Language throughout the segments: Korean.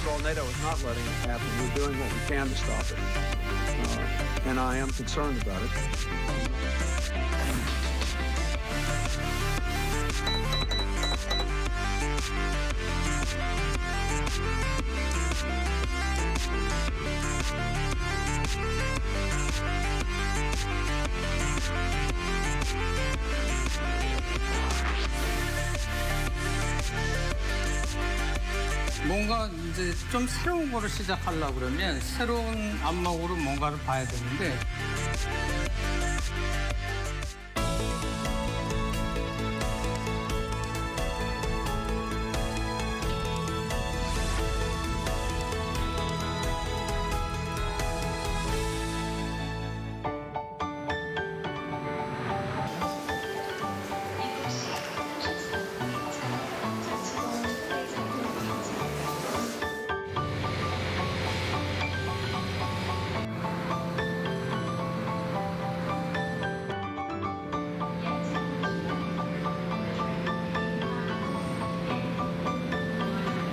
all, NATO is not letting it happen. We're doing what we can to stop it. And I am concerned about it. 뭔가 이제 좀 새로운 거를 시작하려고 그러면 새로운 안목으로 뭔가를 봐야 되는데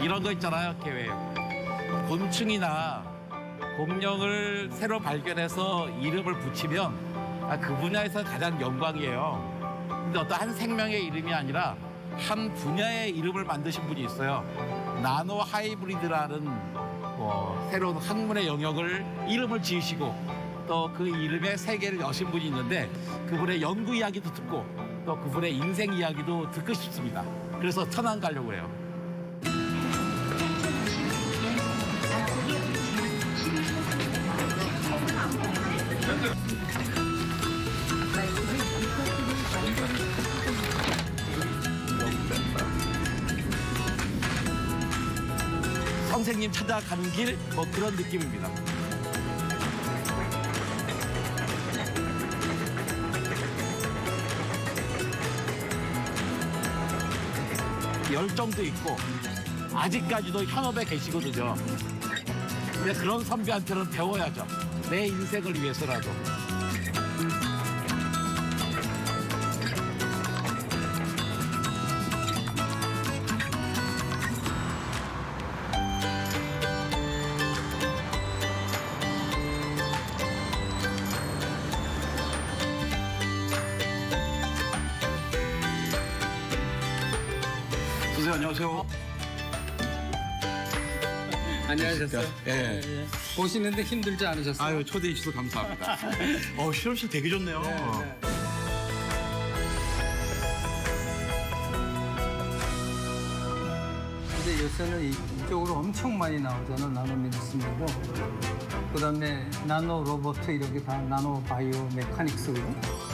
이런 거 있잖아요, 계획. 곤충이나 공룡을 새로 발견해서 이름을 붙이면 그 분야에서 가장 영광이에요. 근데 어떤 한 생명의 이름이 아니라 한 분야의 이름을 만드신 분이 있어요. 나노 하이브리드라는 새로운 학문의 영역을 이름을 지으시고 또 그 이름에 세계를 여신 분이 있는데 그분의 연구 이야기도 듣고 또 그분의 인생 이야기도 듣고 싶습니다. 그래서 천안 가려고 해요. 선생님 찾아가는 길 뭐 그런 느낌입니다. 열정도 있고 아직까지도 현업에 계시거든요. 근데 그런 선배한테는 배워야죠. 내 인생을 위해서라도. 선생님 안녕하세요. 안녕하셨어요? 예. 보시는데 힘들지 않으셨어요? 아유 초대해 주셔서 감사합니다. 실험실 되게 좋네요. 네. 근데 요새는 이쪽으로 엄청 많이 나오잖아, 나노메디슨이고. 그다음에 나노 로봇 이런 게 다 나노 바이오 메카닉스거든.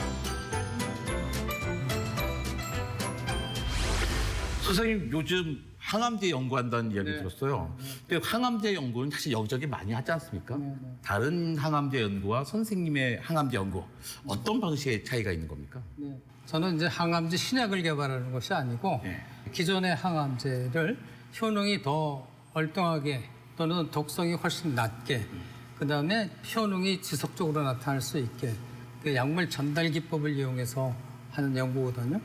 선생님 요즘 항암제 연구한다는 이야기 들었어요. 근데 항암제 연구는 사실 여기저기 많이 하지 않습니까? 다른 항암제 연구와 선생님의 항암제 연구 어떤 방식의 차이가 있는 겁니까? 네. 저는 이제 항암제 신약을 개발하는 것이 아니고 네. 기존의 항암제를 효능이 더 얼등하게 또는 독성이 훨씬 낮게 그다음에 효능이 지속적으로 나타날 수 있게 그 약물 전달 기법을 이용해서 하는 연구거든요.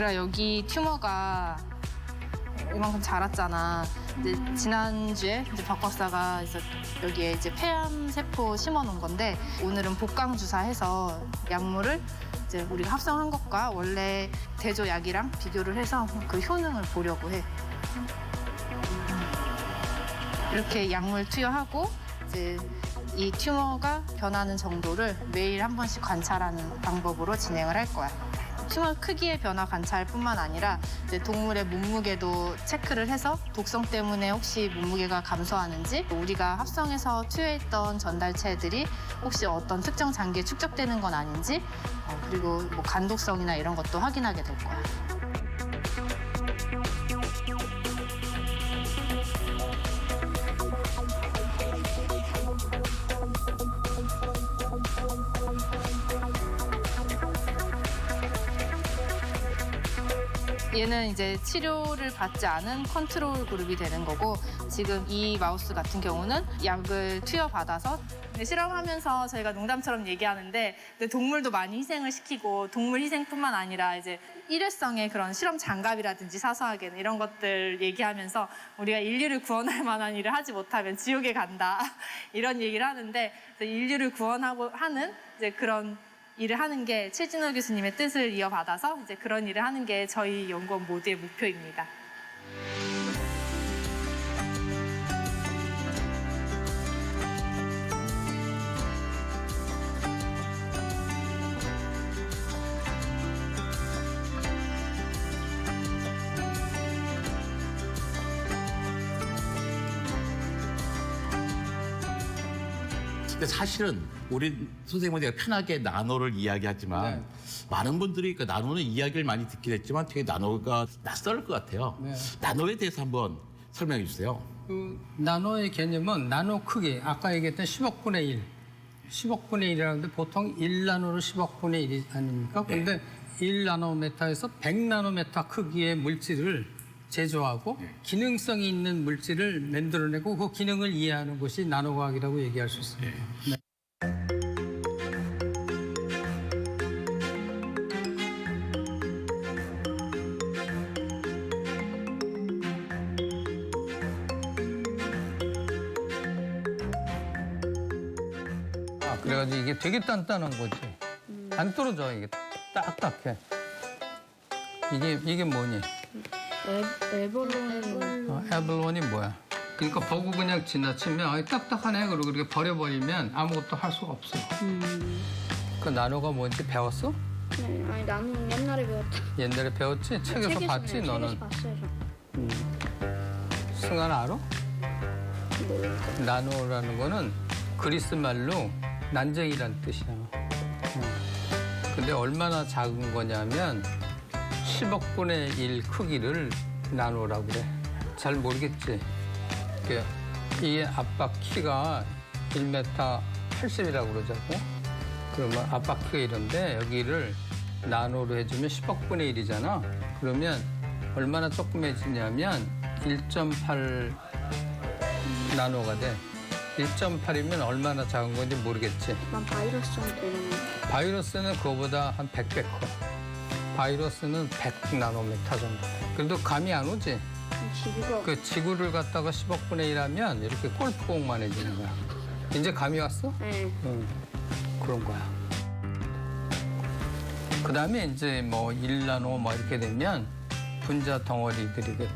얘들아, 여기 튜머가 이만큼 자랐잖아. 근데 지난주에 이제 박 박사가 여기에 이제 폐암 세포 심어놓은 건데 오늘은 복강 주사해서 약물을 이제 우리가 합성한 것과 원래 대조 약이랑 비교를 해서 그 효능을 보려고 해. 이렇게 약물 투여하고 이제 이 튜머가 변하는 정도를 매일 한 번씩 관찰하는 방법으로 진행을 할 거야. 튜머 크기의 변화 관찰뿐만 아니라 이제 동물의 몸무게도 체크를 해서 독성 때문에 혹시 몸무게가 감소하는지, 우리가 합성해서 투여했던 전달체들이 혹시 어떤 특정 장기에 축적되는 건 아닌지, 그리고 뭐 간독성이나 이런 것도 확인하게 될 거야. 얘는 이제 치료를 받지 않은 컨트롤 그룹이 되는 거고, 지금 이 마우스 같은 경우는 약을 투여받아서 실험하면서 저희가 농담처럼 얘기하는데, 근데 동물도 많이 희생을 시키고, 동물 희생뿐만 아니라 이제 일회성의 그런 실험 장갑이라든지 사소하게는 이런 것들 얘기하면서 우리가 인류를 구원할 만한 일을 하지 못하면 지옥에 간다 이런 얘기를 하는데, 인류를 구원하고 하는 이제 그런 일을 하는 게 최진호 교수님의 뜻을 이어받아서 이제 그런 일을 하는 게 저희 연구원 모두의 목표입니다. 근데 사실은 우리 선생님은 편하게 나노를 이야기하지만 네. 많은 분들이 그 나노는 이야기를 많이 듣긴 했지만 되게 나노가 낯설 것 같아요. 네. 나노에 대해서 한번 설명해 주세요. 그 나노의 개념은 나노 크기, 아까 얘기했던 10억분의 1. 10억분의 1이라는데 보통 1나노로 10억분의 1이 아닙니까? 그런데 1나노메타에서 100나노메타 크기의 물질을 제조하고 기능성이 있는 물질을 만들어내고 그 기능을 이해하는 것이 나노과학이라고 얘기할 수 있습니다. 네. 그래가지고 이게 되게 단단한 거지. 안 떨어져, 이게 딱딱해. 이게 뭐니? 에블론이 뭐야? 그러니까 보고 그냥 지나치면 아, 딱딱하네 그러고 그렇게 버려버리면 아무것도 할 수가 없어. 그 나노가 뭔지 배웠어? 네, 아니 나는 옛날에 배웠다. 옛날에 배웠지? 책에서 봤지 너는? 책에서 봤어요. 승환 알아? 몰라. 나노라는 거는 그리스 말로 난쟁이란 뜻이야. 근데 얼마나 작은 거냐면 10억분의 1 크기를 나노라고 그래. 잘 모르겠지? 이 압박 키가 1m 80이라고 그러자고. 그러면 압박 키가 이런데 여기를 나노로 해주면 10억분의 1이잖아. 그러면 얼마나 조그매지냐면 1.8 나노가 돼. 1.8이면 얼마나 작은 건지 모르겠지. 난 바이러스 정도 되는. 바이러스는 그거보다 한 100배 커. 바이러스는 100나노메타 정도. 그래도 감이 안 오지? 지구가 그 지구를 갖다가 10억분의 1 하면 이렇게 골프공만 해지는 거야. 이제 감이 왔어? 네. 응. 그런 거야. 그 다음에 이제 뭐 1나노 뭐 이렇게 되면 분자 덩어리들이 돼.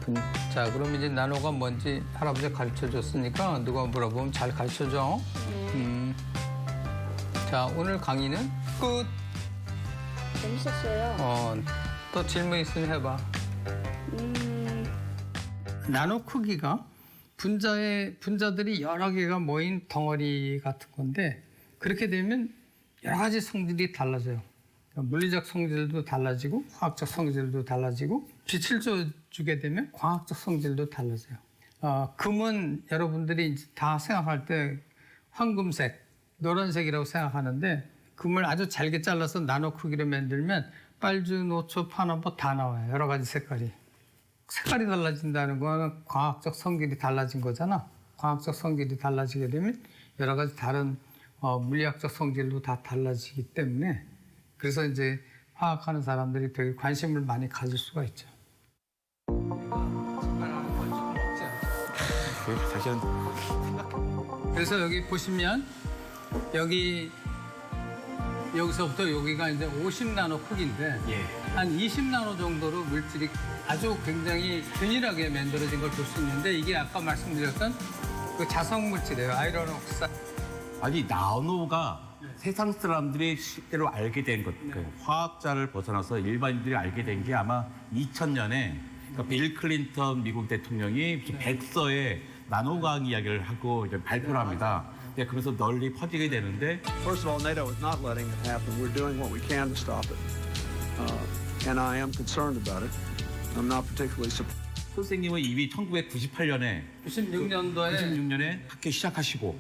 자, 그럼 이제 나노가 뭔지 할아버지가 가르쳐 줬으니까 누가 물어보면 잘 가르쳐 줘. 자, 오늘 강의는 끝. 재밌었어요. 또 질문 있으면 해봐. 나노 크기가 분자들이 여러 개가 모인 덩어리 같은 건데 그렇게 되면 여러 가지 성질이 달라져요. 물리적 성질도 달라지고 화학적 성질도 달라지고 빛을 주게 되면 광학적 성질도 달라져요. 금은 여러분들이 이제 다 생각할 때 황금색, 노란색이라고 생각하는데 금을 아주 잘게 잘라서 나노 크기로 만들면 빨주, 노초, 파남보 다 나와요. 여러 가지 색깔이. 색깔이 달라진다는 거는 광학적 성질이 달라진 거잖아. 광학적 성질이 달라지게 되면 여러 가지 다른 물리학적 성질도 다 달라지기 때문에 그래서 이제 화학하는 사람들이 되게 관심을 많이 가질 수가 있죠. 사실은 그래서 여기 보시면 여기서부터 여기가 이제 50나노 크기인데 한 20나노 정도로 물질이 아주 굉장히 균일하게 만들어진 걸 볼 수 있는데 이게 아까 말씀드렸던 그 자성 물질이에요. 아이런 옥사이드. 아니 나노가 세상 사람들이 실제로 알게 된 것, 그 화학자를 벗어나서 일반인들이 알게 된 게 아마 2000년에 그러니까 빌 클린턴 미국 대통령이 무슨 백서에 나노과학 이야기를 하고 이제 발표를 합니다. 네, 그래서 널리 퍼지게 되는데 First of all, NATO is not letting it happen. We're doing what we can to stop it. And I am concerned about it. I'm not particularly surprised. 선생님은 이미 1998년에 96년도에 96년에 학교 시작하시고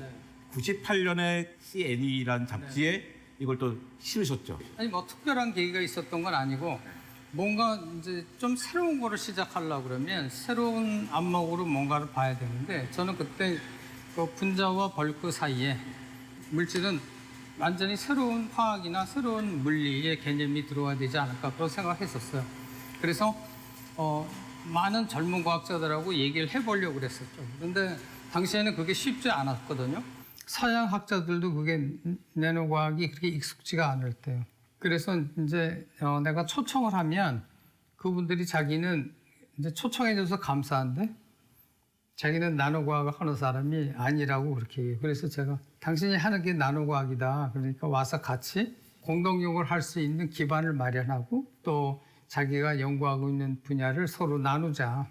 98년에 CNE라는 잡지에 이걸 또 실으셨죠. 아니 뭐 특별한 계기가 있었던 건 아니고 뭔가 이제 좀 새로운 거를 시작하려고 그러면 새로운 안목으로 뭔가를 봐야 되는데 저는 그때 그 분자와 벌크 사이에 물질은 완전히 새로운 화학이나 새로운 물리의 개념이 들어와야 되지 않을까 그런 생각했었어요. 그래서 많은 젊은 과학자들하고 얘기를 해보려고 그랬었죠. 그런데 당시에는 그게 쉽지 않았거든요. 서양 학자들도 그게 나노과학이 그렇게 익숙지가 않을 때요. 그래서 이제 내가 초청을 하면 그분들이 자기는 이제 초청해줘서 감사한데 자기는 나노과학을 하는 사람이 아니라고 그렇게 얘기해요. 그래서 제가 당신이 하는 게 나노과학이다. 그러니까 와서 같이 공동연구를 할 수 있는 기반을 마련하고 또 자기가 연구하고 있는 분야를 서로 나누자.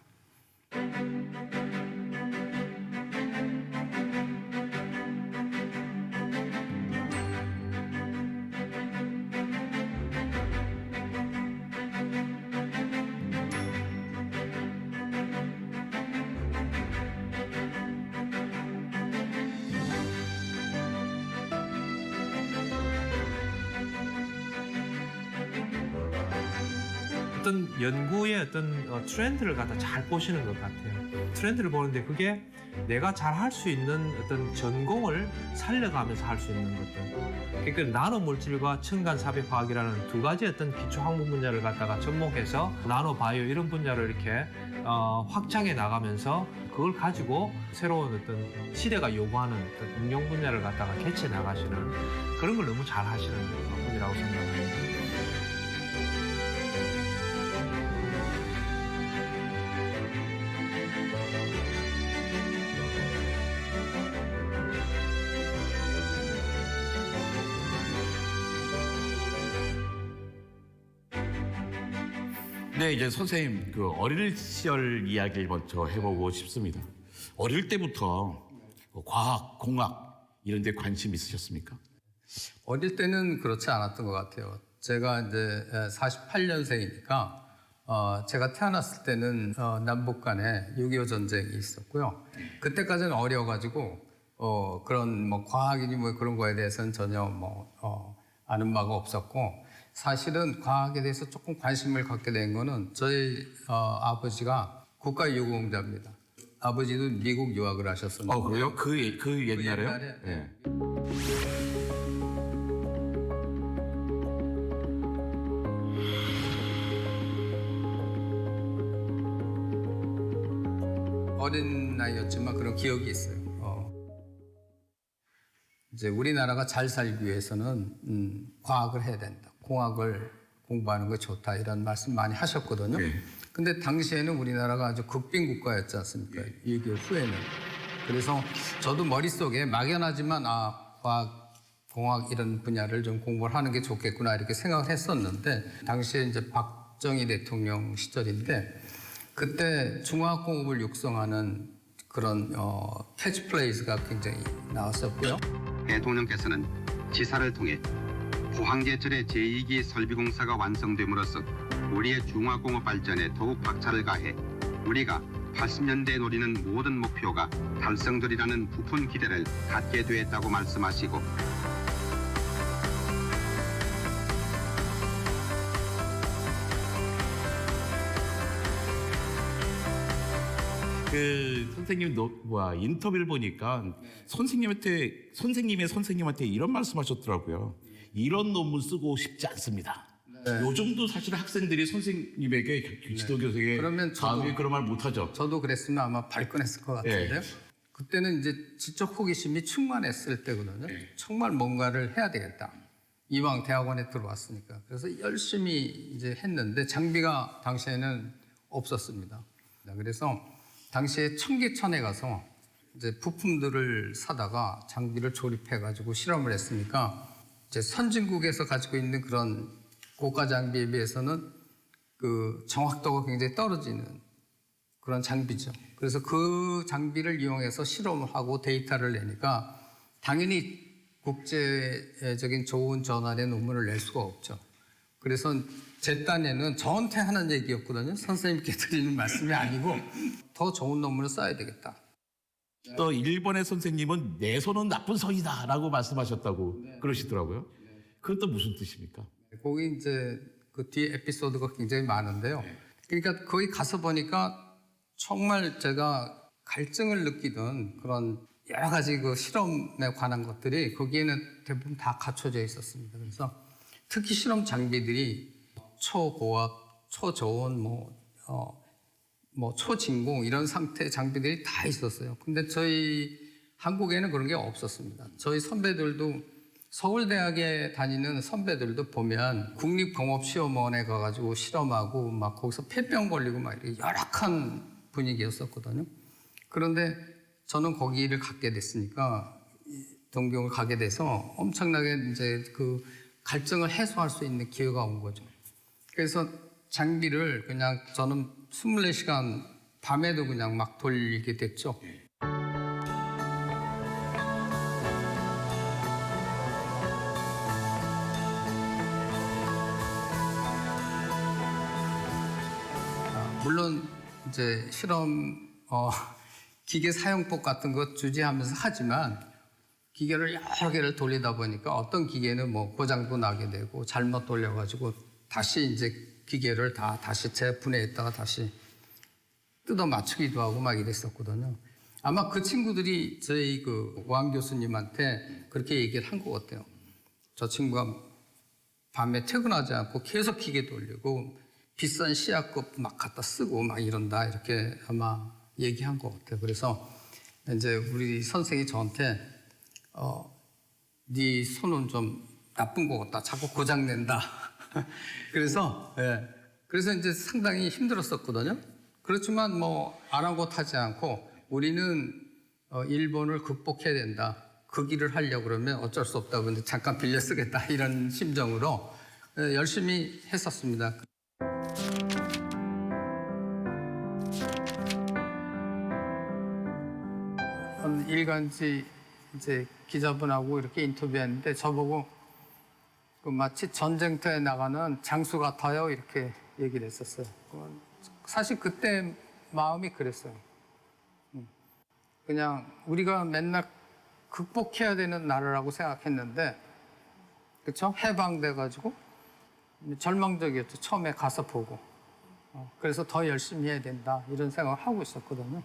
어떤 연구의 어떤 트렌드를 갖다 잘 보시는 것 같아요. 트렌드를 보는데 그게 내가 잘 할 수 있는 어떤 전공을 살려가면서 할 수 있는 것들. 그러니까 나노 물질과 층간 사백 화학이라는 두 가지 어떤 기초 학문 분야를 갖다가 접목해서 나노 바이오 이런 분야를 이렇게 확장해 나가면서 그걸 가지고 새로운 어떤 시대가 요구하는 어떤 응용 분야를 갖다가 개최 나가시는 그런 걸 너무 잘 하시는 분이라고 생각합니다. 네, 이제 선생님 그 어릴 시절 이야기를 먼저 해보고 싶습니다. 어릴 때부터 과학, 공학 이런 데 관심 있으셨습니까? 어릴 때는 그렇지 않았던 것 같아요. 제가 이제 48년생이니까 제가 태어났을 때는 남북 간에 6.25 전쟁이 있었고요. 그때까지는 어려가지고 그런 뭐 과학이니 뭐 그런 거에 대해서는 전혀 아는 바가 없었고 사실은 과학에 대해서 조금 관심을 갖게 된 거는 저희 아버지가 국가유공자입니다. 아버지도 미국 유학을 하셨었는데. 그래요? 그 옛날에요? 옛날에, 네. 어린 나이였지만 그런 기억이 있어요. 이제 우리나라가 잘 살기 위해서는 과학을 해야 된다. 공학을 공부하는 게 좋다. 이런 말씀 많이 하셨거든요. 네. 근데 당시에는 우리나라가 아주 극빈 국가였지 않습니까? 6.25 후에는. 그래서 저도 머릿속에 막연하지만 과학, 공학 이런 분야를 좀 공부를 하는 게 좋겠구나 이렇게 생각을 했었는데 당시에 이제 박정희 대통령 시절인데 그때 중화학공업을 육성하는 그런 캐치플레이즈가 굉장히 나왔었고요. 대통령께서는 지사를 통해 포항제철의 제2기 설비공사가 완성됨으로써 우리의 중화공업 발전에 더욱 박차를 가해 우리가 80년대에 노리는 모든 목표가 달성되리라는 부푼 기대를 갖게 되었다고 말씀하시고 그 선생님 인터뷰를 보니까 선생님의 선생님한테 이런 말씀하셨더라고요. 이런 논문 쓰고 싶지 않습니다. 네. 요즘도 사실 학생들이 선생님에게 지도교수에게 그러면 감히 그런 말 못하죠. 저도 그랬으면 아마 발끈했을 것 같은데요. 그때는 이제 지적 호기심이 충만했을 때거든요. 정말 뭔가를 해야 되겠다. 이왕 대학원에 들어왔으니까. 그래서 열심히 이제 했는데 장비가 당시에는 없었습니다. 그래서 당시에 청계천에 가서 이제 부품들을 사다가 장비를 조립해가지고 실험을 했으니까 이제 선진국에서 가지고 있는 그런 고가 장비에 비해서는 그 정확도가 굉장히 떨어지는 그런 장비죠. 그래서 그 장비를 이용해서 실험을 하고 데이터를 내니까 당연히 국제적인 좋은 저널에 논문을 낼 수가 없죠. 그래서 제 딴에는 저한테 하는 얘기였거든요. 선생님께 드리는 말씀이 아니고 더 좋은 논문을 써야 되겠다. 또 일본의 선생님은 내 손은 나쁜 손이다라고 말씀하셨다고 그러시더라고요. 그건 또 무슨 뜻입니까? 거기 이제 그 뒤에 에피소드가 굉장히 많은데요. 그러니까 거기 가서 보니까 정말 제가 갈증을 느끼던 그런 여러 가지 그 실험에 관한 것들이 거기에는 대부분 다 갖춰져 있었습니다. 그래서 특히 실험 장비들이 초고압, 초저온, 초진공 이런 상태 장비들이 다 있었어요. 근데 저희 한국에는 그런 게 없었습니다. 저희 선배들도 서울대학에 다니는 선배들도 보면 국립공업시험원에 가가지고 실험하고 막 거기서 폐병 걸리고 막 이렇게 열악한 분위기였었거든요. 그런데 저는 거기를 갖게 됐으니까 동경을 가게 돼서 엄청나게 이제 그 갈증을 해소할 수 있는 기회가 온 거죠. 그래서 장비를 그냥 저는 24시간 밤에도 그냥 막 돌리게 됐죠. 물론 이제 실험 기계 사용법 같은 것 주지하면서 하지만 기계를 여러 개를 돌리다 보니까 어떤 기계는 뭐 고장도 나게 되고 잘못 돌려가지고 다시 이제 기계를 다시 재분해했다가 다시 뜯어 맞추기도 하고 막 이랬었거든요. 아마 그 친구들이 저희 그 왕 교수님한테 그렇게 얘기를 한 것 같아요. 저 친구가 밤에 퇴근하지 않고 계속 기계 돌리고 비싼 시약급 막 갖다 쓰고 막 이런다 이렇게 아마 얘기한 것 같아요. 그래서 이제 우리 선생이 저한테 네 손은 좀 나쁜 것 같다. 자꾸 고장 낸다. 그래서 이제 상당히 힘들었었거든요. 그렇지만 뭐 아랑곳하지 않고 우리는 일본을 극복해야 된다. 그 길을 하려고 그러면 어쩔 수 없다고 근데 잠깐 빌려 쓰겠다 이런 심정으로 열심히 했었습니다. 일간지 이제 기자분하고 이렇게 인터뷰했는데 저보고 그 마치 전쟁터에 나가는 장수 같아요 이렇게 얘기를 했었어요. 사실 그때 마음이 그랬어요. 그냥 우리가 맨날 극복해야 되는 나라라고 생각했는데 그렇죠? 해방돼가지고 절망적이었죠. 처음에 가서 보고 그래서 더 열심히 해야 된다 이런 생각을 하고 있었거든요.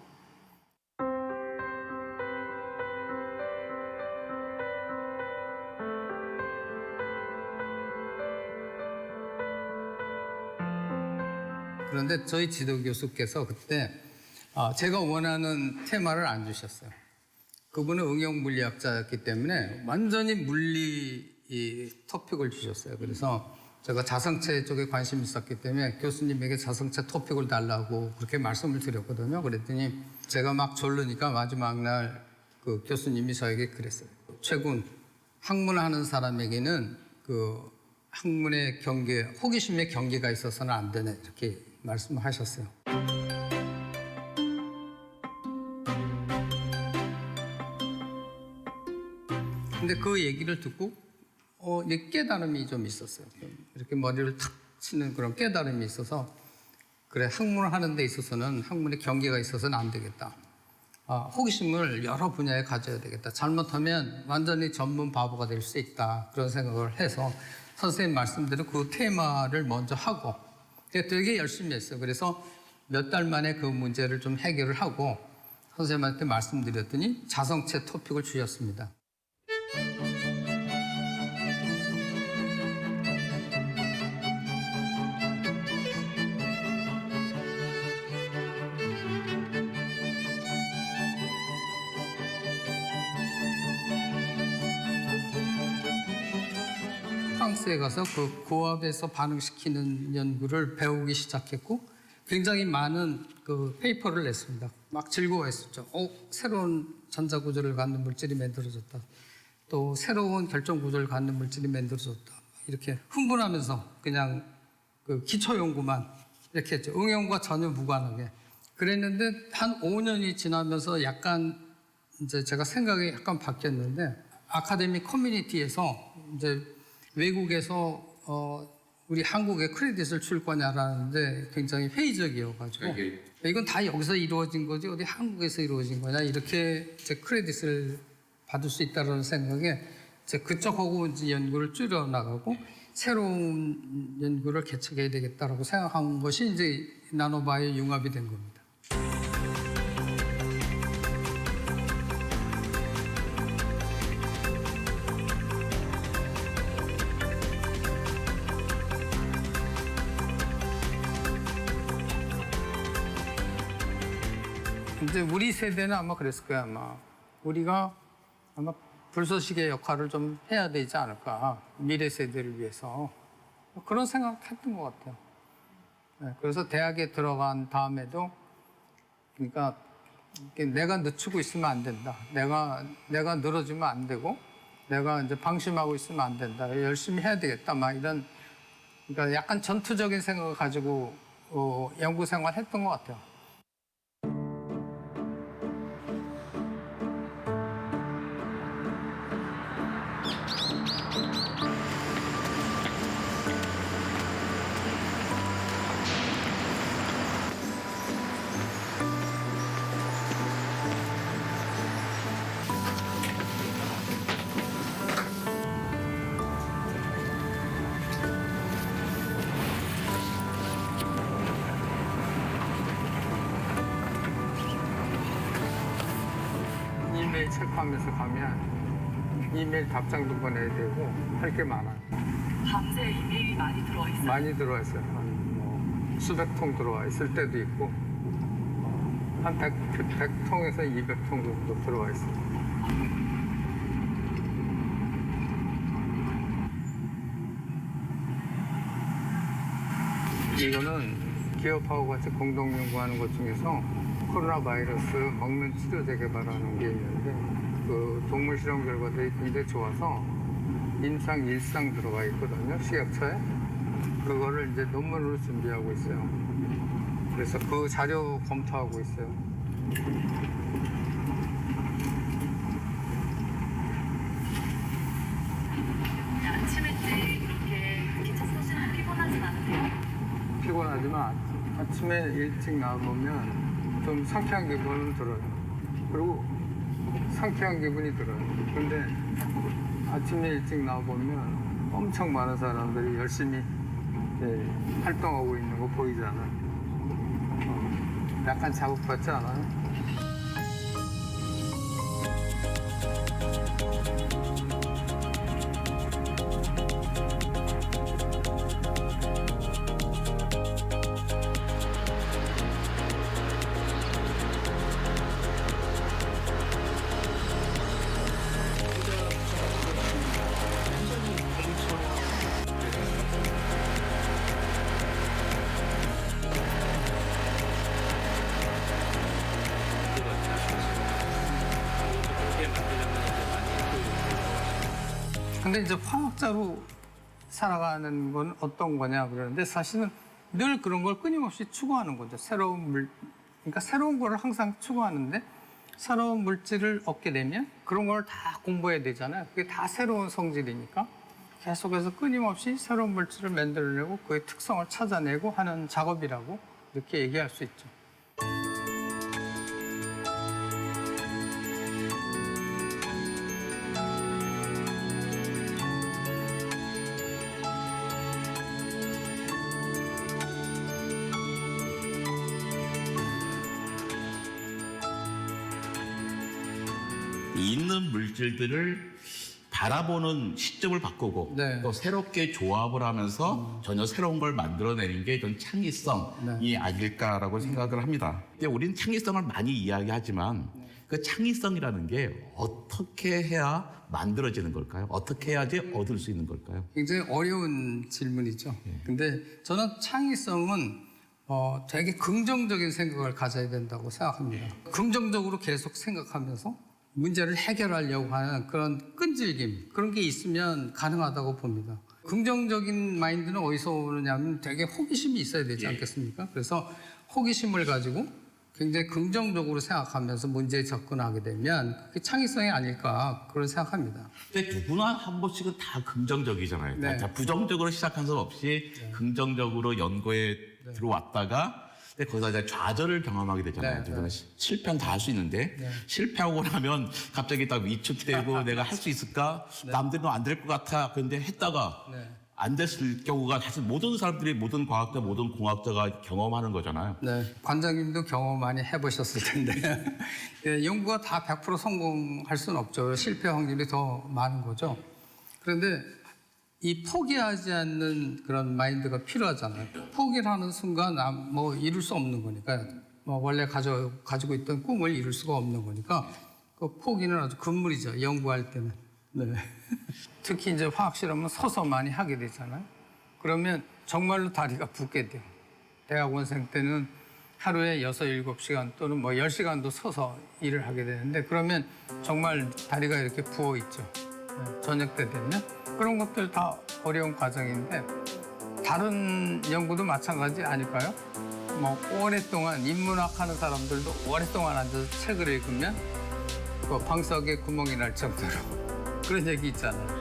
그런데 저희 지도 교수께서 그때 제가 원하는 테마를 안 주셨어요. 그분은 응용 물리학자였기 때문에 완전히 물리 토픽을 주셨어요. 그래서 제가 자성체 쪽에 관심이 있었기 때문에 교수님에게 자성체 토픽을 달라고 그렇게 말씀을 드렸거든요. 그랬더니 제가 막 졸르니까 마지막 날 그 교수님이 저에게 그랬어요. 최군, 학문하는 사람에게는 그 학문의 경계, 호기심의 경계가 있어서는 안 되네 이렇게 말씀하셨어요. 근데 그 얘기를 듣고 깨달음이 좀 있었어요. 이렇게 머리를 탁 치는 그런 깨달음이 있어서 그래 학문을 하는 데 있어서는 학문의 경계가 있어서는 안 되겠다. 호기심을 여러 분야에 가져야 되겠다. 잘못하면 완전히 전문 바보가 될 수 있다. 그런 생각을 해서 선생님 말씀대로 그 테마를 먼저 하고 되게 열심히 했어요. 그래서 몇 달 만에 그 문제를 좀 해결을 하고 선생님한테 말씀드렸더니 자성체 토픽을 주셨습니다. 프랑스에 가서 그 고압에서 반응시키는 연구를 배우기 시작했고 굉장히 많은 그 페이퍼를 냈습니다. 막 즐거워했었죠. 새로운 전자구조를 갖는 물질이 만들어졌다. 또 새로운 결정 구조를 갖는 물질이 만들어졌다. 이렇게 흥분하면서 그냥 그 기초 연구만 이렇게 했죠. 응용과 전혀 무관하게. 그랬는데 한 5년이 지나면서 약간 이제 제가 생각이 약간 바뀌었는데 아카데미 커뮤니티에서 이제 외국에서 우리 한국에 크레딧을 줄 거냐라는데 굉장히 회의적이어가지고 이건 다 여기서 이루어진 거지 어디 한국에서 이루어진 거냐 이렇게 이제 크레딧을 받을 수 있다는 생각에 이제 그쪽하고 이제 연구를 줄여 나가고 새로운 연구를 개척해야 되겠다라고 생각한 것이 이제 나노바이오 융합이 된 겁니다. 이제 우리 세대는 아마 그랬을 거야. 아마 우리가 아마 불쏘시개 역할을 좀 해야 되지 않을까. 미래 세대를 위해서. 그런 생각했던 것 같아요. 네, 그래서 대학에 들어간 다음에도 그러니까 내가 늦추고 있으면 안 된다. 내가 늘어지면 안 되고 내가 이제 방심하고 있으면 안 된다. 열심히 해야 되겠다. 막 이런 그러니까 약간 전투적인 생각을 가지고 연구 생활 했던 것 같아요. 이메일 체크하면서 가면 이메일 답장도 보내야 되고 할 게 많아요. 밤새 이메일이 많이 들어와 있어요. 많이 들어와 있어요. 한 수백 통 들어와 있을 때도 있고 한 100통에서 200통 정도 들어와 있어요. 이거는 기업하고 같이 공동 연구하는 것 중에서 코로나 바이러스 먹는 치료제 개발하는 게 있는데 그 동물 실험 결과들이 굉장히 좋아서 임상 1상 들어가 있거든요. 식약처에. 그거를 이제 논문으로 준비하고 있어요. 그래서 그 자료 검토하고 있어요. 아침에 이렇게 기차 타시는 피곤하진 않으세요? 피곤하지만 아침에 일찍 나와보면 좀 상쾌한 기분은 들어요. 그리고 상쾌한 기분이 들어요. 근데 아침에 일찍 나와보면 엄청 많은 사람들이 열심히 활동하고 있는 거 보이잖아요. 약간 자극받지 않아요? 근데 이제 화학자로 살아가는 건 어떤 거냐 그러는데 사실은 늘 그런 걸 끊임없이 추구하는 거죠. 그러니까 새로운 거를 항상 추구하는데 새로운 물질을 얻게 되면 그런 걸 다 공부해야 되잖아요. 그게 다 새로운 성질이니까 계속해서 끊임없이 새로운 물질을 만들어내고 그의 특성을 찾아내고 하는 작업이라고 이렇게 얘기할 수 있죠. 있는 물질들을 바라보는 시점을 바꾸고 네. 또 새롭게 조합을 하면서 전혀 새로운 걸 만들어내는 게 좀 창의성이 아닐까라고 생각을 합니다. 근데 우리는 창의성을 많이 이야기하지만 그 창의성이라는 게 어떻게 해야 만들어지는 걸까요? 어떻게 해야지 얻을 수 있는 걸까요? 굉장히 어려운 질문이죠. 근데 저는 창의성은 되게 긍정적인 생각을 가져야 된다고 생각합니다. 긍정적으로 계속 생각하면서 문제를 해결하려고 하는 그런 끈질김 그런 게 있으면 가능하다고 봅니다. 긍정적인 마인드는 어디서 오느냐면 되게 호기심이 있어야 되지 않겠습니까? 그래서 호기심을 가지고 굉장히 긍정적으로 생각하면서 문제에 접근하게 되면 그게 창의성이 아닐까 그런 생각합니다. 근데 누구나 한 번씩은 다 긍정적이잖아요. 네. 다 부정적으로 시작한 건 없이 긍정적으로 연구에 들어왔다가 근데 거기서 이제 좌절을 경험하게 되잖아요. 네, 누구나 실패는 다 할 수 있는데 실패하고 나면 갑자기 딱 위축되고 내가 할 수 있을까? 남들은 안 될 것 같아. 근데 했다가 안 됐을 경우가 사실 모든 사람들이 모든 과학자, 모든 공학자가 경험하는 거잖아요. 네, 관장님도 경험 많이 해보셨을 텐데 예, 연구가 다 100% 성공할 수는 없죠. 실패 확률이 더 많은 거죠. 그런데 이 포기하지 않는 그런 마인드가 필요하잖아요. 포기를 하는 순간 뭐 이룰 수 없는 거니까 뭐 원래 가지고 있던 꿈을 이룰 수가 없는 거니까 그 포기는 아주 금물이죠. 연구할 때는. 네. 특히 이제 화학 실험은 서서 많이 하게 되잖아요. 그러면 정말로 다리가 붓게 돼요. 대학원생 때는 하루에 6, 7시간 또는 뭐 10시간도 서서 일을 하게 되는데 그러면 정말 다리가 이렇게 부어 있죠. 네, 저녁 때 되면. 그런 것들 다 어려운 과정인데 다른 연구도 마찬가지 아닐까요? 뭐 오랫동안 인문학 하는 사람들도 오랫동안 앉아서 책을 읽으면 그 방석에 구멍이 날 정도로 그런 얘기 있잖아요.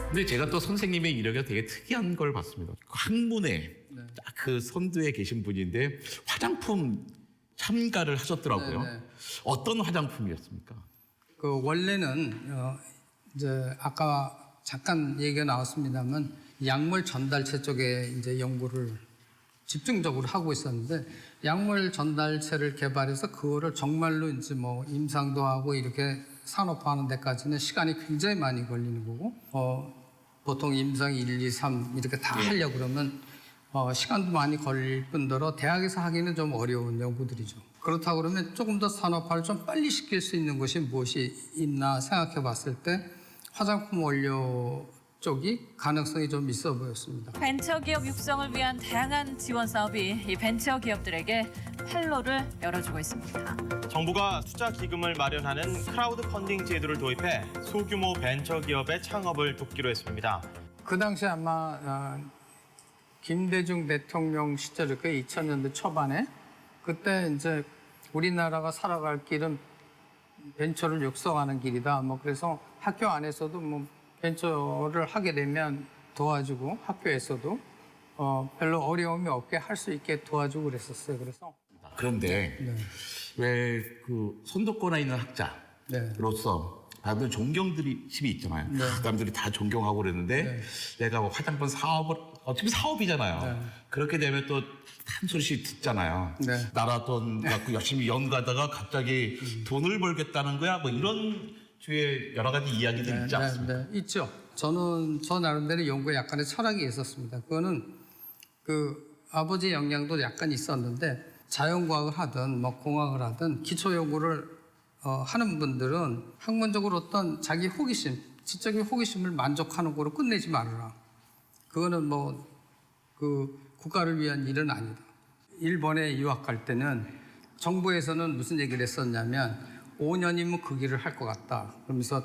근데 제가 또 선생님의 이력이 되게 특이한 걸 봤습니다. 학문에 딱 그 선두에 계신 분인데 화장품 첨가를 하셨더라고요. 네. 어떤 화장품이었습니까? 그 원래는 이제 아까 잠깐 얘기가 나왔습니다만 약물 전달체 쪽에 이제 연구를 집중적으로 하고 있었는데 약물 전달체를 개발해서 그거를 정말로 이제 뭐 임상도 하고 이렇게 산업화하는 데까지는 시간이 굉장히 많이 걸리는 거고 보통 임상 1, 2, 3 이렇게 다 하려고 그러면 시간도 많이 걸릴 뿐더러 대학에서 하기는 좀 어려운 연구들이죠. 그렇다고 그러면 조금 더 산업화를 좀 빨리 시킬 수 있는 것이 무엇이 있나 생각해 봤을 때 화장품 원료 쪽이 가능성이 좀 있어 보였습니다. 벤처기업 육성을 위한 다양한 지원 사업이 이 벤처기업들에게 활로를 열어주고 있습니다. 정부가 투자 기금을 마련하는 크라우드 펀딩 제도를 도입해 소규모 벤처기업의 창업을 돕기로 했습니다. 그 당시 아마 김대중 대통령 시절일 거예요. 2000년대 초반에. 그때 이제 우리나라가 살아갈 길은 벤처를 육성하는 길이다. 뭐 그래서 학교 안에서도 뭐 벤처를 하게 되면 도와주고 학교에서도 별로 어려움이 없게 할 수 있게 도와주고 그랬었어요. 그래서 그런데 왜 그 손도권에 있는 학자로서 받은 존경들이 힘이 있잖아요. 사람들이 다 존경하고 그랬는데 내가 뭐 화장품 사업을 어차피 사업이잖아요. 그렇게 되면 또 한 소리씩 듣잖아요. 나라 돈 갖고 열심히 연구하다가 갑자기 돈을 벌겠다는 거야. 뭐 이런 주위에 여러 가지 이야기들이 있지 않습니까? 네, 있죠. 저는 저 나름대로 연구에 약간의 철학이 있었습니다. 그거는 그 아버지 영향도 약간 있었는데 자연과학을 하든 뭐 공학을 하든 기초 연구를 하는 분들은 학문적으로 어떤 자기 호기심, 지적인 호기심을 만족하는 거로 끝내지 말아라. 그거는 뭐 그 국가를 위한 일은 아니다. 일본에 유학 갈 때는 정부에서는 무슨 얘기를 했었냐면 5년이면 그 길을 할 것 같다. 그러면서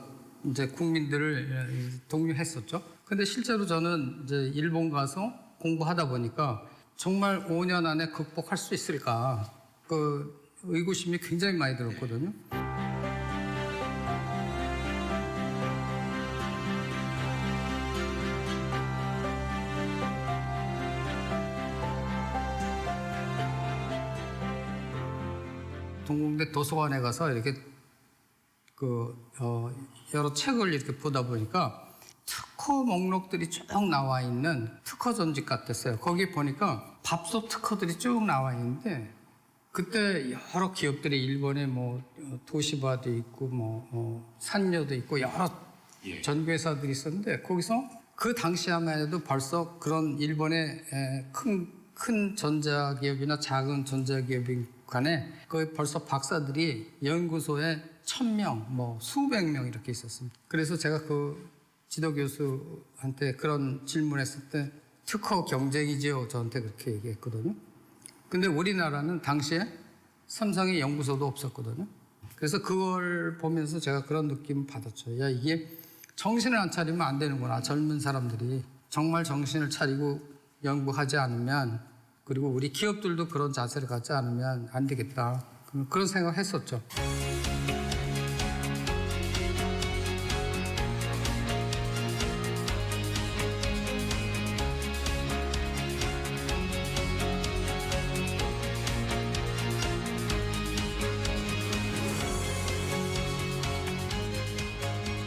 이제 국민들을 독려했었죠. 근데 실제로 저는 이제 일본 가서 공부하다 보니까 정말 5년 안에 극복할 수 있을까? 그 의구심이 굉장히 많이 들었거든요. 동국대 도서관에 가서 이렇게 여러 책을 이렇게 보다 보니까 특허 목록들이 쭉 나와 있는 특허 전집 같았어요. 거기 보니까 밥솥 특허들이 쭉 나와 있는데 그때 여러 기업들이 일본에 뭐 도시바도 있고 뭐 산녀도 있고 여러 전기회사들이 있었는데 거기서 그 당시에만 해도 벌써 그런 일본의 큰 큰 전자기업이나 작은 전자기업인 간에 거의 벌써 박사들이 연구소에 1000명, 뭐 수백 명 이렇게 있었습니다. 그래서 제가 그 지도 교수한테 그런 질문했을 때 특허 경쟁이지요. 저한테 그렇게 얘기했거든요. 근데 우리나라는 당시에 삼성의 연구소도 없었거든요. 그래서 그걸 보면서 제가 그런 느낌을 받았죠. 야, 이게 정신을 안 차리면 안 되는구나. 젊은 사람들이 정말 정신을 차리고 연구하지 않으면, 그리고 우리 기업들도 그런 자세를 갖지 않으면 안 되겠다. 그런 생각을 했었죠.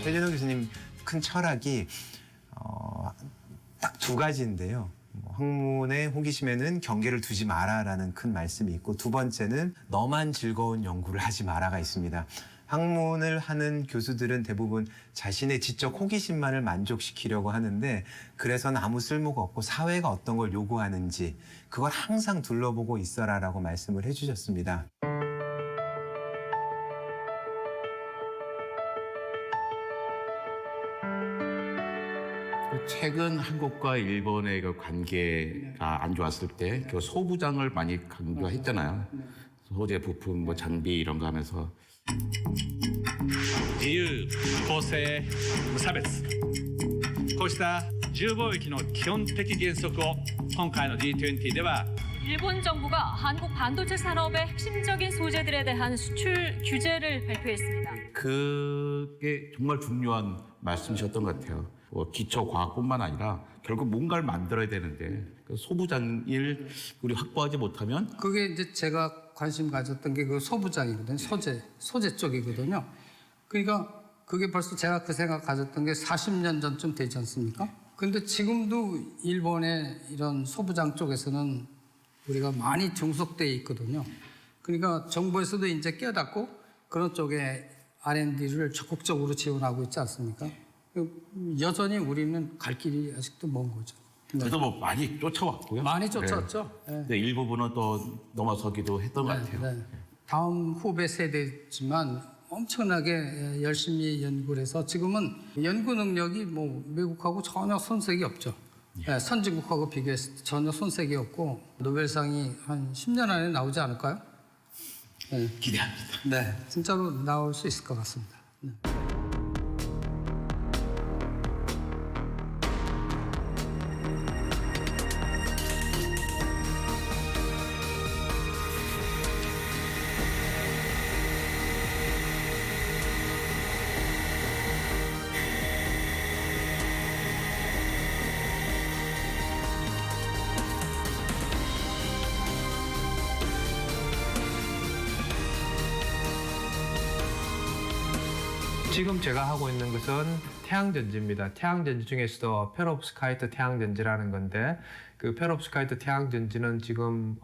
최진호 교수님 큰 철학이 딱 두 가지인데요. 학문의 호기심에는 경계를 두지 마라라는 큰 말씀이 있고, 두 번째는 너만 즐거운 연구를 하지 마라가 있습니다. 학문을 하는 교수들은 대부분 자신의 지적 호기심만을 만족시키려고 하는데, 그래서는 아무 쓸모가 없고 사회가 어떤 걸 요구하는지 그걸 항상 둘러보고 있어라라고 말씀을 해주셨습니다. 최근 한국과 일본의 그 관계가 안 좋았을 때 그 소부장을 많이 강조했잖아요. 소재 부품, 뭐 장비 이런 거 하면서 自由、公正、無差別、こうした自由貿易の基本的原則を今回の G20 では 일본 정부가 한국 반도체 산업의 핵심적인 소재들에 대한 수출 규제를 발표했습니다. 그게 정말 중요한 말씀이셨던 것 같아요. 기초 과학뿐만 아니라 결국 뭔가를 만들어야 되는데 그 소부장일 우리 확보하지 못하면, 그게 이제 제가 관심 가졌던 게 그 소부장이거든요. 소재 쪽이거든요. 그러니까 그게 벌써 제가 그 생각 가졌던 게 40년 전쯤 되지 않습니까? 근데 지금도 일본의 이런 소부장 쪽에서는 우리가 많이 종속되어 있거든요. 그러니까 정부에서도 이제 깨닫고 그런 쪽에 R&D를 적극적으로 지원하고 있지 않습니까? 여전히 우리는 갈 길이 아직도 먼 거죠. 그래도 뭐 많이 쫓아왔고요. 많이 쫓아왔죠. 네. 근데 일부분은 또 넘어서기도 했던 것 같아요. 네. 다음 후배 세대지만 엄청나게 열심히 연구를 해서 지금은 연구 능력이 뭐 미국하고 전혀 손색이 없죠. 네, 선진국하고 비교했을 때 전혀 손색이 없고 노벨상이 한 10년 안에 나오지 않을까요? 네. 기대합니다. 네, 진짜로 나올 수 있을 것 같습니다. 네. 지금 제가 하고 있는 것은 태양전지입니다. 태양전지 중에서도 페롭스카이트 태양전지라는 건데, 그 페롭스카이트 태양전지는 지금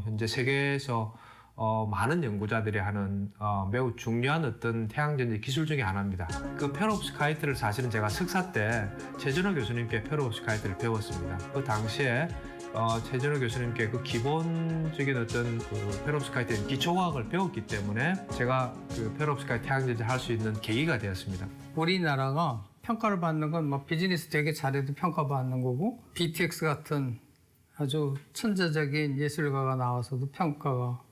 현재 세계에서 많은 연구자들이 하는 매우 중요한 어떤 태양전지 기술 중에 하나입니다. 그 페롭스카이트를 사실은 제가 석사 때 최진호 교수님께 페롭스카이트를 배웠습니다. 그 당시에 최진호 교수님께 그 기본적인 어떤 그 페롭스카이트 기초과학을 배웠기 때문에 제가 그 페롭스카이트 태양전지 할 수 있는 계기가 되었습니다. 우리나라가 평가를 받는 건 뭐 비즈니스 되게 잘해도 평가받는 거고, BTX 같은 아주 천재적인 예술가가 나와서도 평가가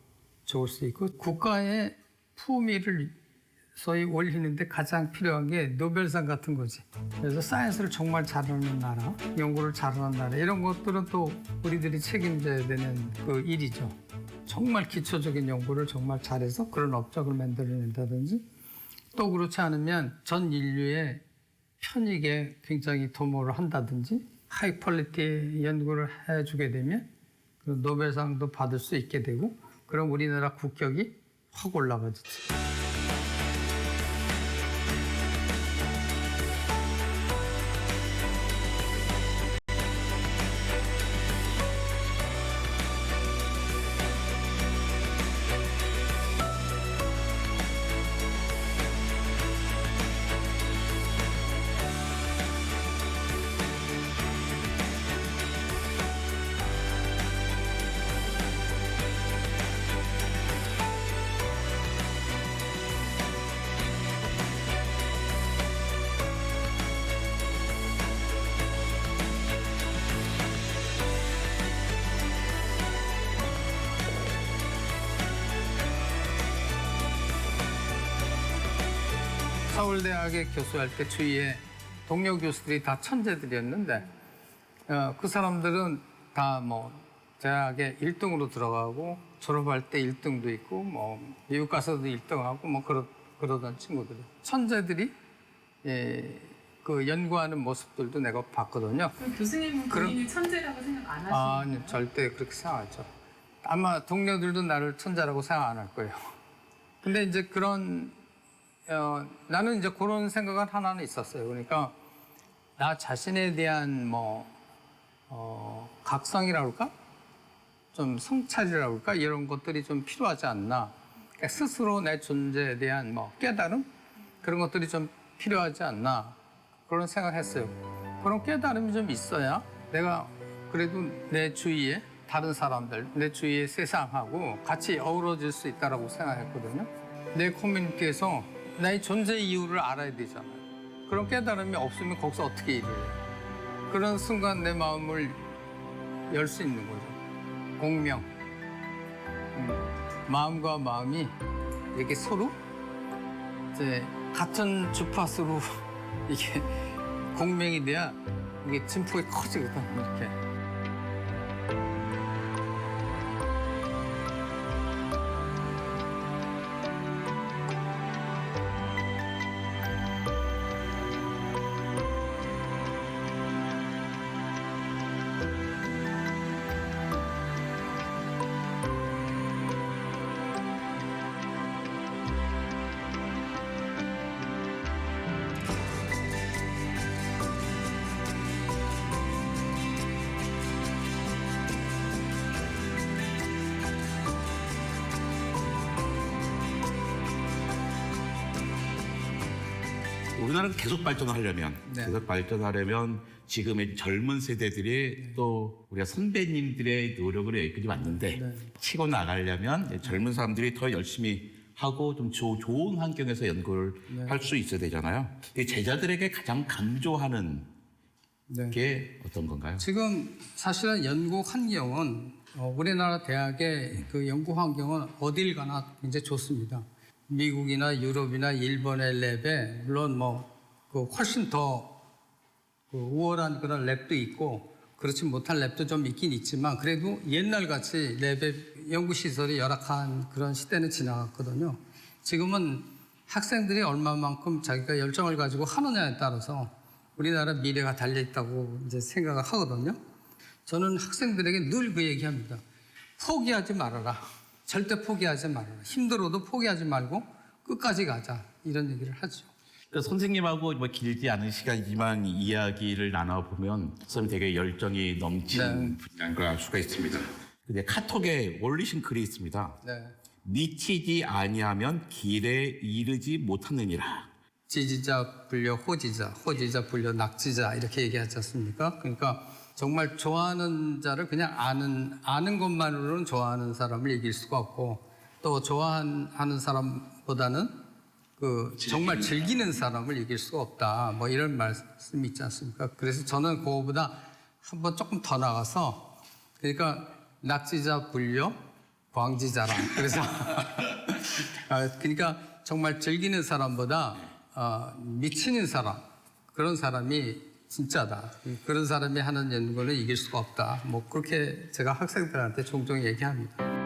좋을 수 있고, 국가의 품위를 소위 올리는데 가장 필요한 게 노벨상 같은 거지. 그래서 사이언스를 정말 잘하는 나라, 연구를 잘하는 나라, 이런 것들은 또 우리들이 책임져야 되는 그 일이죠. 정말 기초적인 연구를 정말 잘해서 그런 업적을 만들어낸다든지, 또 그렇지 않으면 전 인류의 편익에 굉장히 도모를 한다든지, 하이 퀄리티 연구를 해주게 되면 그 노벨상도 받을 수 있게 되고, 그럼 우리나라 국격이 확 올라가지. 서울대학에 교수할 때 주위에 동료 교수들이 다 천재들이었는데 그 사람들은 다 뭐 대학에 1등으로 들어가고 졸업할 때 1등도 있고 뭐 미국 가서도 1등하고 뭐 그러던 친구들. 천재들이 그 연구하는 모습들도 내가 봤거든요. 그럼 교수님은 본인이 천재라고 생각 안 하시나요? 아니, 절대 그렇게 생각하죠. 아마 동료들도 나를 천재라고 생각 안 할 거예요. 근데 이제 나는 이제 그런 생각은 하나는 있었어요. 그러니까 나 자신에 대한 각성이라고 할까? 좀 성찰이라고 할까? 이런 것들이 좀 필요하지 않나. 그러니까 스스로 내 존재에 대한 깨달음? 그런 것들이 좀 필요하지 않나. 그런 생각했어요. 그런 깨달음이 좀 있어야 내가 그래도 내 주위에 다른 사람들, 내 주위의 세상하고 같이 어우러질 수 있다고 생각했거든요. 내 커뮤니티에서 나의 존재 이유를 알아야 되잖아요. 그런 깨달음이 없으면 거기서 어떻게 일을 해요? 그런 순간 내 마음을 열 수 있는 거죠. 공명. 마음과 마음이 이렇게 서로 이제 같은 주파수로 이게 공명이 돼야 이게 증폭이 커지거든, 이렇게. 우리나라가 계속 발전하려면 지금의 젊은 세대들이 또 우리가 선배님들의 노력을 여기까지 왔는데 치고 나가려면 젊은 사람들이 더 열심히 하고 좀 좋은 환경에서 연구를 할 수 있어야 되잖아요. 제자들에게 가장 강조하는 게 어떤 건가요? 지금 사실은 연구 환경은 우리나라 대학의 그 연구 환경은 어딜 가나 굉장히 좋습니다. 미국이나 유럽이나 일본의 랩에 물론 그 훨씬 더 우월한 그런 랩도 있고 그렇지 못한 랩도 좀 있긴 있지만 그래도 옛날같이 랩의 연구시설이 열악한 그런 시대는 지나갔거든요. 지금은 학생들이 얼마만큼 자기가 열정을 가지고 하느냐에 따라서 우리나라 미래가 달려있다고 이제 생각을 하거든요. 저는 학생들에게 늘 그 얘기합니다. 포기하지 말아라. 절대 포기하지 말아라. 힘들어도 포기하지 말고 끝까지 가자. 이런 얘기를 하죠. 그러니까 선생님하고 길지 않은 시간이지만 이야기를 나눠보면 선생님 되게 열정이 넘치는 분야인 걸 알 수가 있습니다. 근데 카톡에 올리신 글이 있습니다. 미치지 아니하면 길에 이르지 못하느니라. 지지자 불려 호지자, 호지자 불려 낙지자 이렇게 얘기하지 않습니까? 그러니까 정말 좋아하는 자를 그냥 아는 것만으로는 좋아하는 사람을 이길 수가 없고 또 좋아하는 사람보다는 정말 즐기는 사람을 이길 수가 없다. 이런 말씀이 있지 않습니까? 그래서 저는 그거보다 한번 조금 더 나가서 그러니까 낙지자 불려 광지자라. 그래서 그러니까 정말 즐기는 사람보다 미치는 사람 그런 사람이 진짜다. 그런 사람이 하는 연구는 이길 수가 없다. 그렇게 제가 학생들한테 종종 얘기합니다.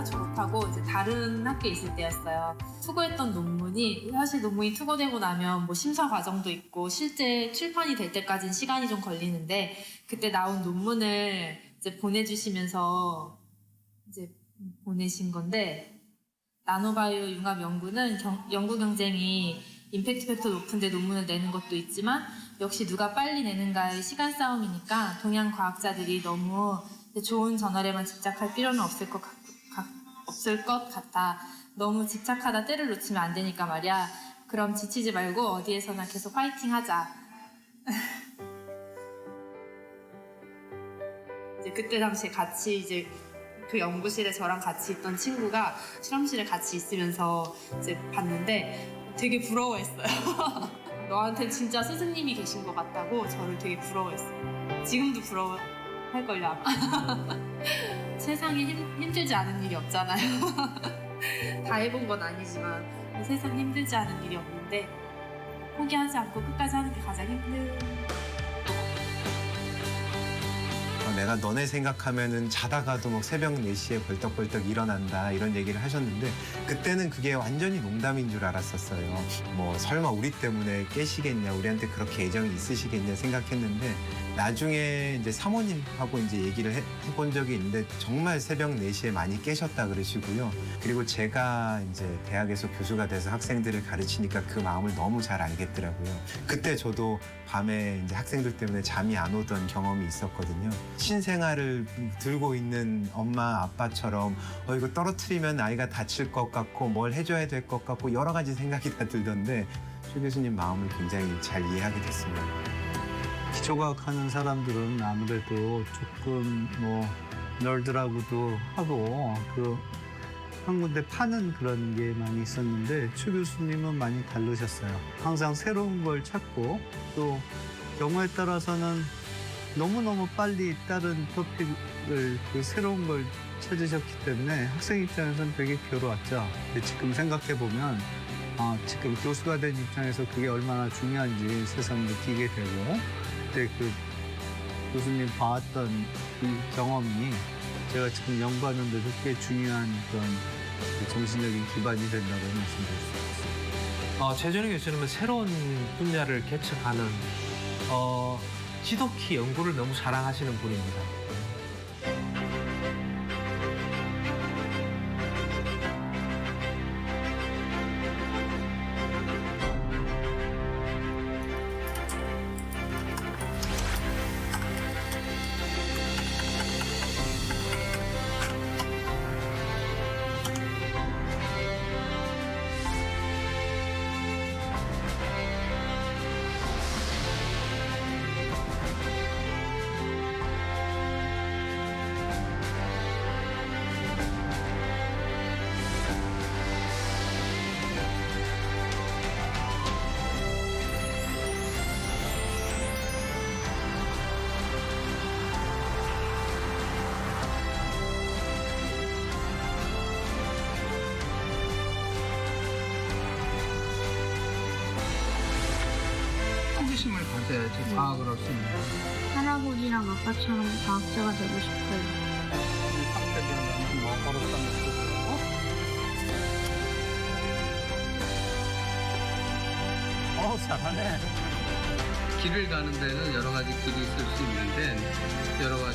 졸업하고 이제 다른 학교에 있을 때였어요. 투고했던 논문이 사실 논문이 투고되고 나면 심사 과정도 있고 실제 출판이 될 때까지는 시간이 좀 걸리는데 그때 나온 논문을 이제 보내주시면서 이제 보내신 건데 나노바이오 융합 연구는 연구 경쟁이 임팩트 팩터 높은데 논문을 내는 것도 있지만 역시 누가 빨리 내는가의 시간 싸움이니까 동양 과학자들이 너무 좋은 저널에만 집착할 필요는 없을 것 같아. 너무 집착하다 때를 놓치면 안 되니까 말이야. 그럼 지치지 말고 어디에서나 계속 화이팅 하자. 이제 그때 당시에 같이 이제 그 연구실에 저랑 같이 있던 친구가 실험실에 같이 있으면서 이제 봤는데 되게 부러워했어요. 너한테 진짜 스승님이 계신 것 같다고 저를 되게 부러워했어요. 지금도 부러워할걸요 아마. 세상에 힘들지 않은 일이 없잖아요. 다 해본 건 아니지만 세상에 힘들지 않은 일이 없는데 포기하지 않고 끝까지 하는 게 가장 힘든. 내가 너네 생각하면은 자다가도 막 새벽 4시에 벌떡벌떡 일어난다 이런 얘기를 하셨는데 그때는 그게 완전히 농담인 줄 알았었어요. 뭐 설마 우리 때문에 깨시겠냐, 우리한테 그렇게 애정이 있으시겠냐 생각했는데 나중에 이제 사모님하고 이제 얘기를 해본 적이 있는데 정말 새벽 4시에 많이 깨셨다 그러시고요. 그리고 제가 이제 대학에서 교수가 돼서 학생들을 가르치니까 그 마음을 너무 잘 알겠더라고요. 그때 저도 밤에 이제 학생들 때문에 잠이 안 오던 경험이 있었거든요. 신생아를 들고 있는 엄마 아빠처럼 이거 떨어뜨리면 아이가 다칠 것 같고 뭘 해줘야 될 것 같고 여러 가지 생각이 다 들던데 최 교수님 마음을 굉장히 잘 이해하게 됐습니다. 기초과학하는 사람들은 아무래도 조금 뭐 널드라고도 하고 한 군데 파는 그런 게 많이 있었는데 최 교수님은 많이 다르셨어요. 항상 새로운 걸 찾고 또 경우에 따라서는 너무너무 빨리 다른 토픽을 새로운 걸 찾으셨기 때문에 학생 입장에서는 되게 괴로웠죠. 근데 지금 생각해보면 지금 교수가 된 입장에서 그게 얼마나 중요한지 새삼 느끼게 되고 그때 그 교수님 봐왔던 이 경험이 제가 지금 연구하는 데도 꽤 중요한 그런 정신적인 기반이 된다고 말씀드릴 수 있습니다. 최준희 교수님은 새로운 분야를 개척하는 지독히 연구를 너무 자랑하시는 분입니다. 호기심을 가져야지 과학을 할 수 있는 거예요. 할아버지랑 아빠처럼 과학자가 되고 싶어요. 상대들은 뭐 버릇하는 잘하네. 길을 가는 데는 여러 가지 길이 있을 수 있는데 여러 가지